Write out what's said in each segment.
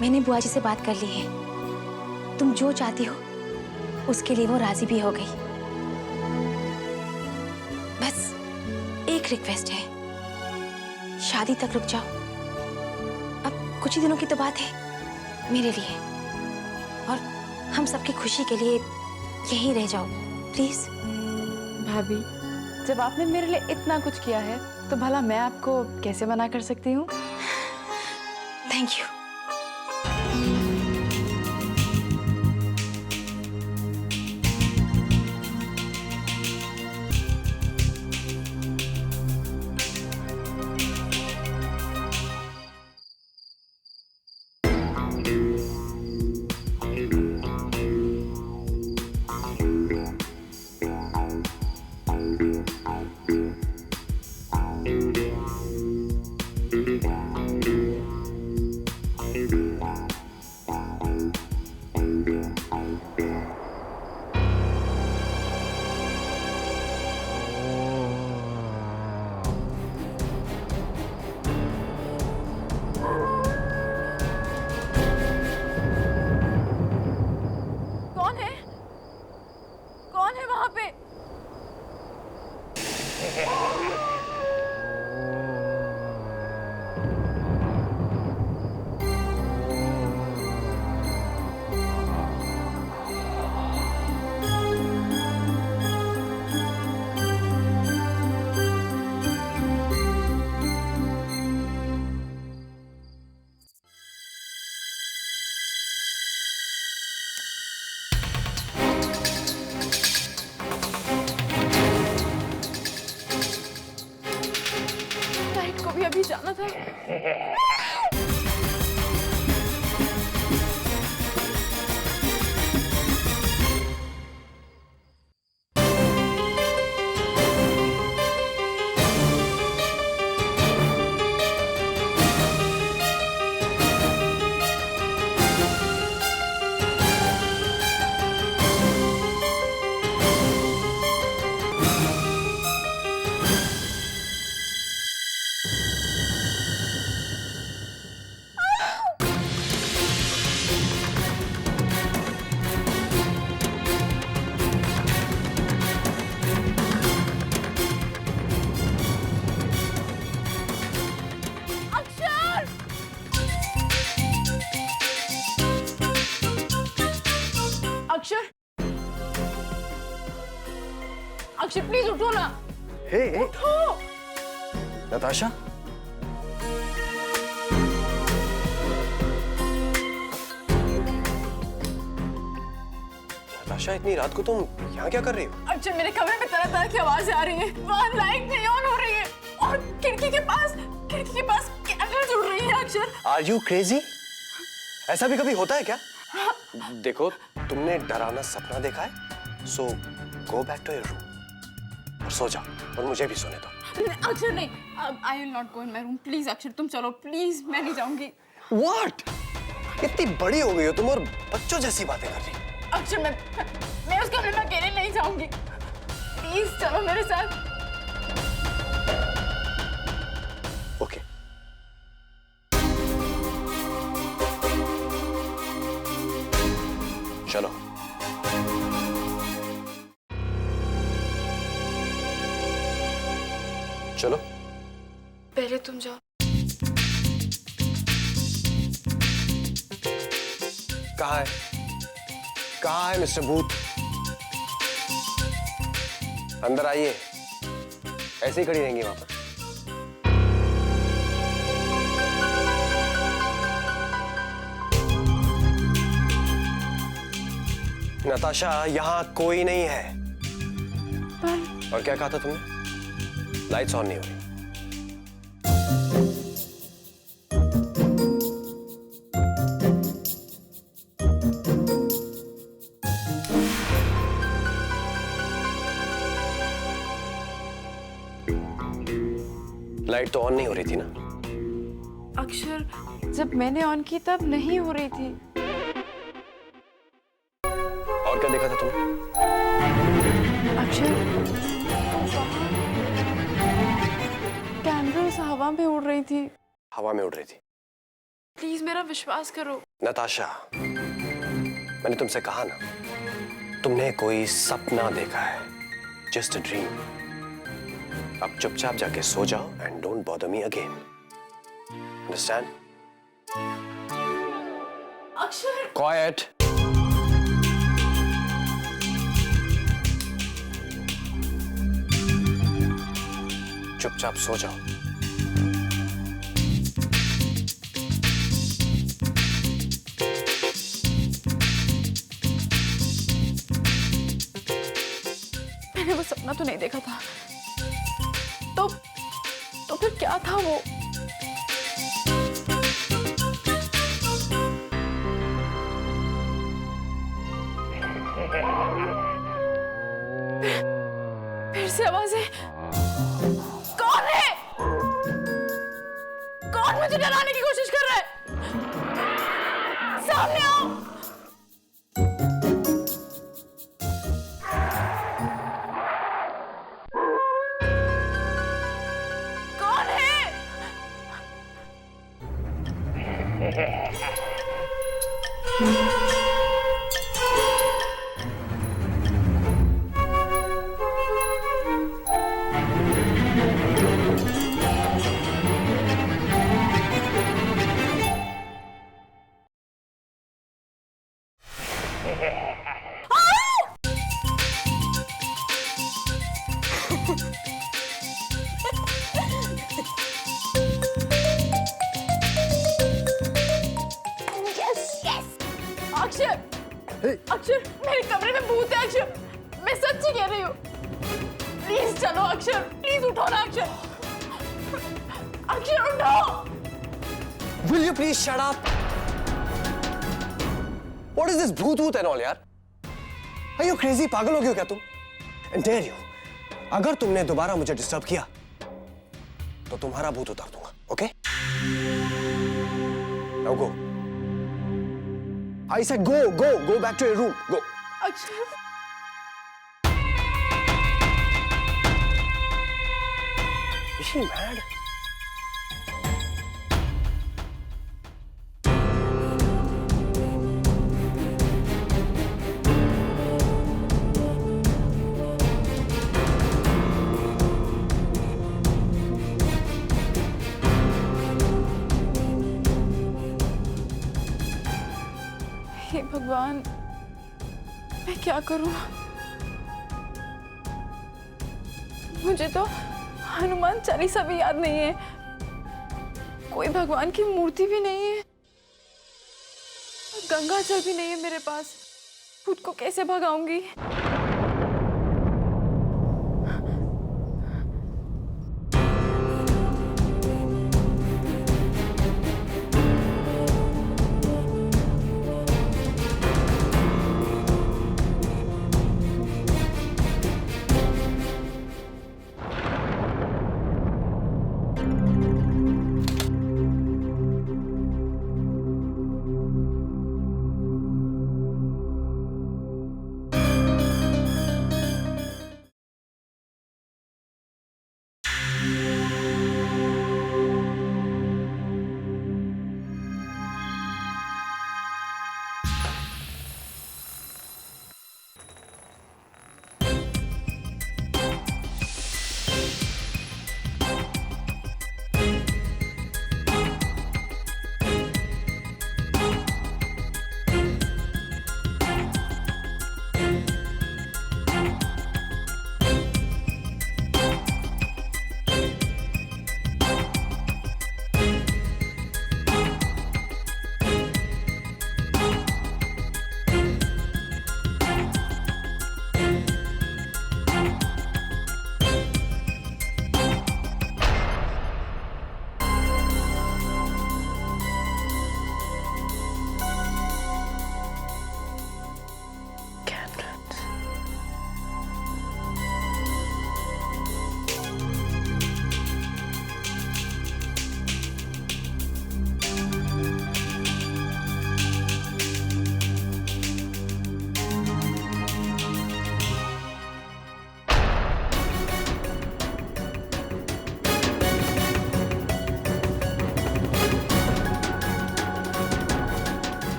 मैंने बुआ जी से बात कर ली है। तुम जो चाहती हो उसके लिए वो राजी भी हो गई। बस एक रिक्वेस्ट है, शादी तक रुक जाओ। अब कुछ ही दिनों की तो बात है मेरे लिए, और हम सबकी खुशी के लिए यहीं रह जाओ प्लीज। भाभी, जब आपने मेरे लिए इतना कुछ किया है तो भला मैं आपको कैसे मना कर सकती हूँ? Thank you. कौन है वहां पे? फ्लाइट को भी अभी जाना था। अक्षर, अक्षर प्लीज उठो ना। हे उठो। नताशा, नताशा इतनी रात को तुम यहाँ क्या कर रही हो? अक्षर, मेरे कमरे में तरह तरह की आवाजें आ रही है। वहाँ लाइट नहीं ऑन हो रही है और खिड़की के पास कैंडल्स उड़ रही है। अक्षर, आर यू क्रेजी? ऐसा भी कभी होता है क्या? देखो, तुमने डरावना सपना देखा है, so go back to your room और सो जाओ और मुझे भी सोने दो। अक्षर नहीं, I will not go in my room. Please अक्षर, तुम चलो प्लीज, मैं नहीं जाऊंगी। What? इतनी बड़ी हो गई हो तुम और बच्चों जैसी बातें कर रही हो। अक्षर, मैं उस कमरे में अकेले नहीं जाऊंगी। प्लीज चलो मेरे साथ। ओके। चलो। चलो। पहले तुम जाओ। कहाँ है? कहाँ है मिस्टर बूथ? अंदर आइए। ऐसे ही खड़ी रहेंगी वहां पर? नताशा, यहाँ कोई नहीं है। और क्या कहा था तुमने? लाइट्स ऑन नहीं हो रही। लाइट तो ऑन नहीं हो रही थी ना? अक्षर, जब मैंने ऑन की तब नहीं हो रही थी। और क्या देखा था तुमने? अक्षर, कैंडल्स हवा में उड़ रही थी। हवा में उड़ रही थी। प्लीज मेरा विश्वास करो। नताशा, मैंने तुमसे कहा ना, तुमने कोई सपना देखा है, जस्ट अ ड्रीम। अब चुपचाप जाके सो जाओ and don't bother me again, understand? अक्षर, क्वाइट। चुपचाप सो जाओ। मैंने वो सपना तो नहीं देखा था, तो फिर क्या था वो? फिर से आवाजें। कौन है? कौन मुझे डराने की कोशिश कर रहा है? सामने आओ। कौन है? अक्षर, अक्षर, मेरे कमरे में भूत है अक्षर, मैं सच्ची कह रही हूँ। प्लीज चलो अक्षर, प्लीज उठो ना अक्षर, अक्षर उठो। Will you please shut up? What is this भूत and all यार? Are you crazy? पागल हो गए हो क्या तुम? And dare you, अगर तुमने दोबारा मुझे डिस्टर्ब किया तो तुम्हारा भूत उतार दूंगा, okay? Now go. I said go back to your room, go. अक्षर, Is she mad? हे भगवान, मैं क्या करूं? मुझे तो हनुमान चालीसा भी याद नहीं है, कोई भगवान की मूर्ति भी नहीं है, गंगा जल भी नहीं है मेरे पास। खुद को कैसे भगाऊंगी?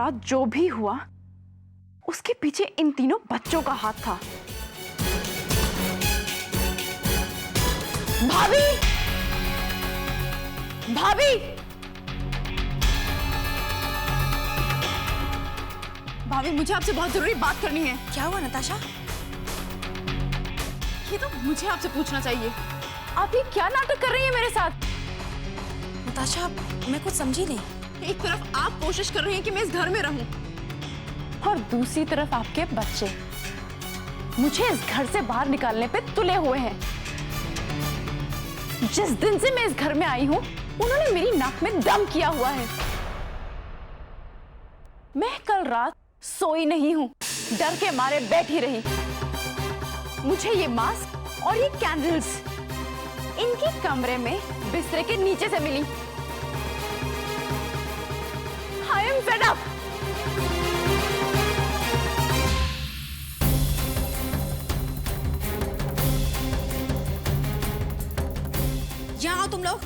रात जो भी हुआ उसके पीछे इन तीनों बच्चों का हाथ था। भाभी, भाभी, भाभी, मुझे आपसे बहुत जरूरी बात करनी है। क्या हुआ नताशा? ये तो मुझे आपसे पूछना चाहिए। आप ये क्या नाटक कर रही हैं मेरे साथ? नताशा, मैं कुछ समझी नहीं। एक तरफ आप कोशिश कर रही हैं कि मैं इस घर में रहूं, और दूसरी तरफ आपके बच्चे मुझे इस घर से बाहर निकालने पे तुले हुए हैं। जिस दिन से मैं इस घर में आई हूं, उन्होंने मेरी नाक में दम किया हुआ है। मैं कल रात सोई नहीं हूं, डर के मारे बैठी रही। मुझे ये मास्क और ये कैंडल्स इनकी कमरे में बिस्तर के नीचे से मिली। I am fed up. यहाँ आओ तुम लोग।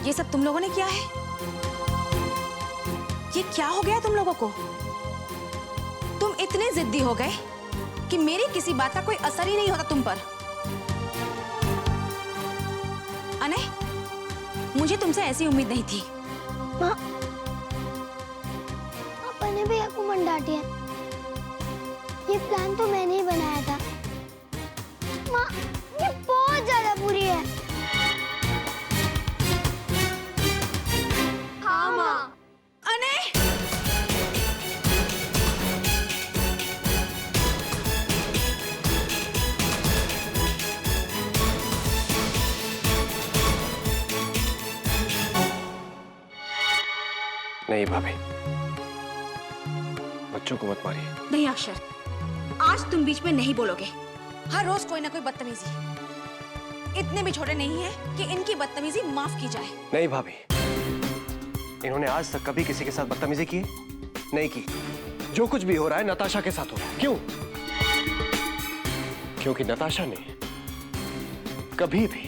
ये सब तुम लोगों ने किया है? ये क्या हो गया तुम लोगों को? तुम इतने जिद्दी हो गए कि मेरी किसी बात का कोई असर ही नहीं होता तुम पर। अने, मुझे तुमसे ऐसी उम्मीद नहीं थी। माँ, पापा ने भी आपको मन डांटी है। ये प्लान तो मैंने ही बनाया था। माँ, ये बहुत ज्यादा बुरी है। हाँ माँ। अने, नहीं भाभी, बच्चों को मत मारिए। नहीं अक्षर, आज तुम बीच में नहीं बोलोगे। हर रोज कोई ना कोई बदतमीजी। इतने भी छोटे नहीं हैं कि इनकी बदतमीजी माफ की जाए। नहीं भाभी, इन्होंने आज तक कभी किसी के साथ बदतमीजी की नहीं की। जो कुछ भी हो रहा है नताशा के साथ हो रहा है। क्यों? क्योंकि नताशा ने कभी भी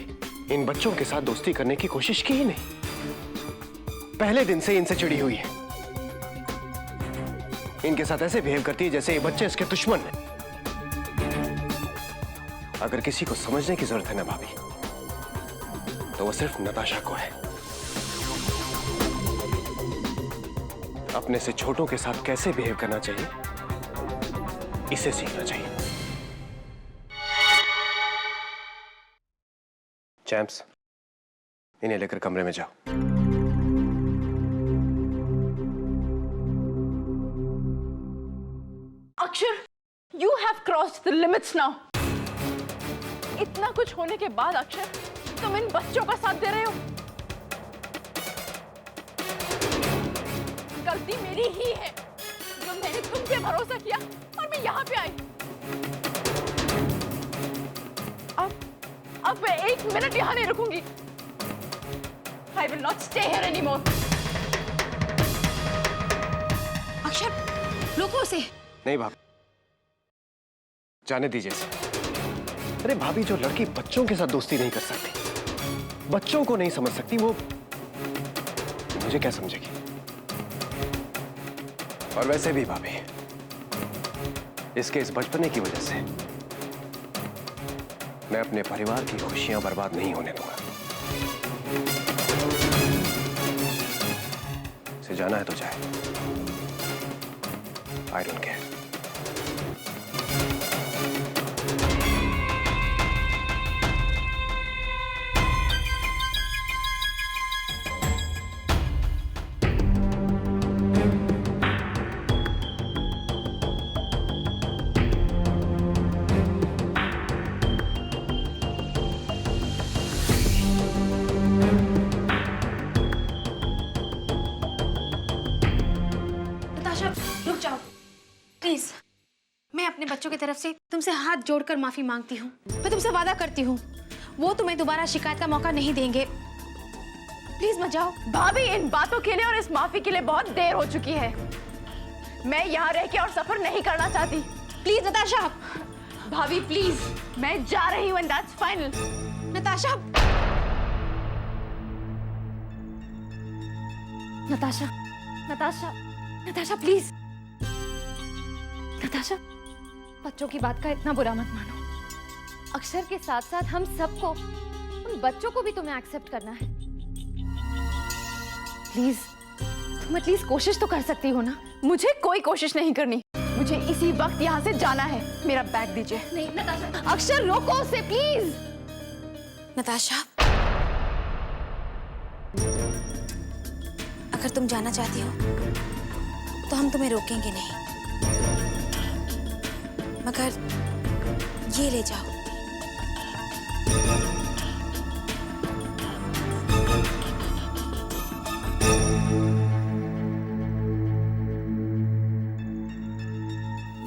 इन बच्चों के साथ दोस्ती करने की कोशिश की ही नहीं। पहले दिन से इनसे चिड़ी हुई है। इनके साथ ऐसे बिहेव करती है जैसे ये बच्चे इसके दुश्मन हैं। अगर किसी को समझने की जरूरत है ना भाभी, तो वो सिर्फ नताशा को है। अपने से छोटों के साथ कैसे बिहेव करना चाहिए, इसे सीखना चाहिए। चैम्प्स, इन्हें लेकर कमरे में जाओ। अक्षर, you have crossed the limits now. इतना कुछ होने के बाद अक्षर, तुम इन बच्चों का साथ दे रहे हो। गलती मेरी ही है जो मैंने तुम पे भरोसा किया और मैं यहाँ पे आई। अब मैं 1 मिनट यहाँ नहीं रुकूंगी। I will not stay here anymore. अक्षर, रोको उसे। नहीं भाभी, जाने दीजिए इसे। अरे भाभी, जो लड़की बच्चों के साथ दोस्ती नहीं कर सकती, बच्चों को नहीं समझ सकती, वो मुझे क्या समझेगी? और वैसे भी भाभी, इसके इस बचपने की वजह से मैं अपने परिवार की खुशियां बर्बाद नहीं होने दूंगा। इसे जाना है तो जाए। I don't care. रुक जाओ प्लीज। मैं अपने बच्चों की तरफ से तुमसे हाथ जोड़कर माफी मांगती हूँ। मैं तुमसे वादा करती हूँ, वो तुम्हें दोबारा शिकायत का मौका नहीं देंगे। प्लीज मत जाओ। भाभी, इन बातों के लिए और इस माफी के लिए बहुत देर हो चुकी है। मैं यहाँ रह के और सफर नहीं करना चाहती। प्लीज नताशा। भाभी प्लीज, मैं जा रही हूँ, that's final. Natasha. Natasha, Natasha, Natasha please. Natasha, बच्चों की बात का इतना बुरा मत मानो। अक्षर के साथ साथ हम सबको, उन बच्चों को भी तुम्हें एक्सेप्ट करना है। प्लीज, तुम एटलीस्ट कोशिश तो कर सकती हो ना। मुझे कोई कोशिश नहीं करनी, मुझे इसी वक्त यहाँ से जाना है। मेरा बैग दीजिए। नहीं नताशा, अक्षर रोको उसे प्लीज। नताशा, अगर तुम जाना चाहती हो तो हम तुम्हें रोकेंगे नहीं, मगर ये ले जाओ।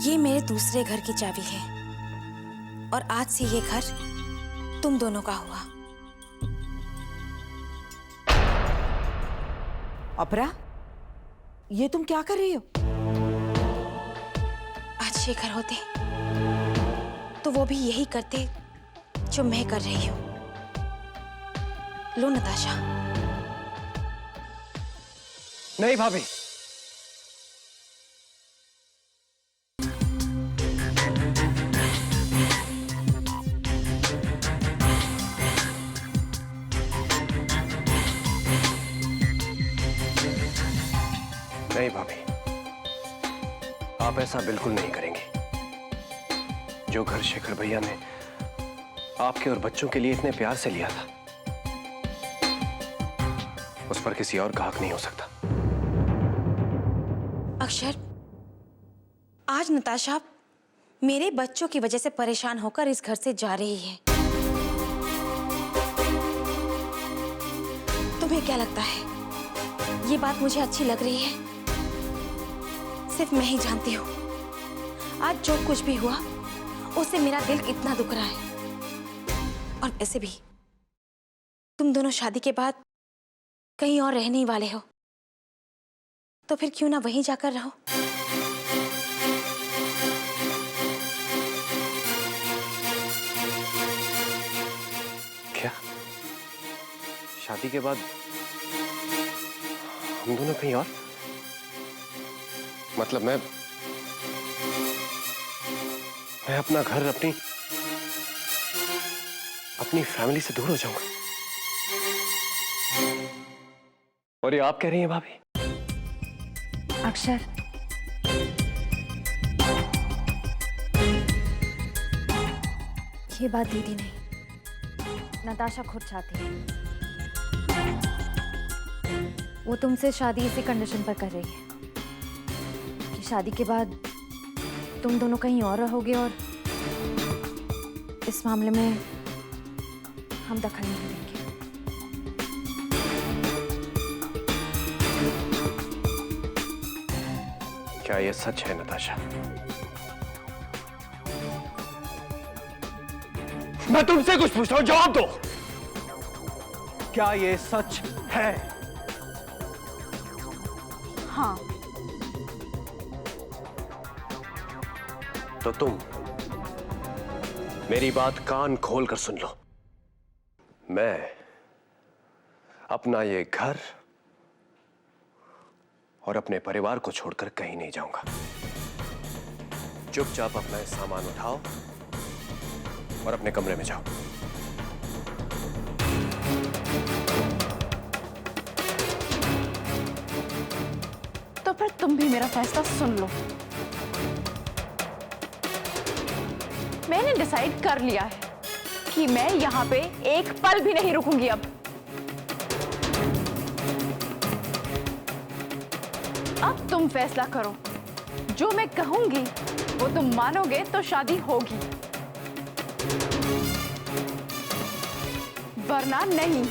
ये मेरे दूसरे घर की चाबी है और आज से ये घर तुम दोनों का हुआ। अपरा, ये तुम क्या कर रही हो? आज शेखर होते तो वो भी यही करते जो मैं कर रही हूं। लो नताशा। नहीं भाभी, नहीं भाभी, आप ऐसा बिल्कुल नहीं करेंगे। जो घर शेखर भैया ने आपके और बच्चों के लिए इतने प्यार से लिया था, उस पर किसी और का हक नहीं हो सकता। अक्षर, आज नताशा मेरे बच्चों की वजह से परेशान होकर इस घर से जा रही है। तुम्हें क्या लगता है ये बात मुझे अच्छी लग रही है? सिर्फ मैं ही जानती हूँ आज जो कुछ भी हुआ उससे मेरा दिल कितना दुख रहा है। और वैसे भी तुम दोनों शादी के बाद कहीं और रहने ही वाले हो, तो फिर क्यों ना वहीं जाकर रहो। क्या शादी के बाद हम दोनों कहीं और? मतलब मैं अपना घर, अपनी फैमिली से दूर हो जाऊंगा? और ये आप कह रही हैं भाभी? अक्षर, ये बात दीदी नहीं, नताशा खुद चाहती है। वो तुमसे शादी इसी कंडीशन पर कर रही है कि शादी के बाद तुम दोनों कहीं और रहोगे और इस मामले में हम दखल नहीं देंगे। क्या ये सच है नताशा? मैं तुमसे कुछ पूछता हूं, जवाब दो। क्या ये सच है? हाँ। तो तुम मेरी बात कान खोलकर सुन लो। मैं अपना ये घर और अपने परिवार को छोड़कर कहीं नहीं जाऊंगा। चुपचाप अपना सामान उठाओ और अपने कमरे में जाओ। तो फिर तुम भी मेरा फैसला सुन लो। मैंने डिसाइड कर लिया है कि मैं यहाँ पे एक पल भी नहीं रुकूंगी अब। अब तुम फैसला करो, जो मैं कहूंगी वो तुम मानोगे तो शादी होगी, वरना नहीं।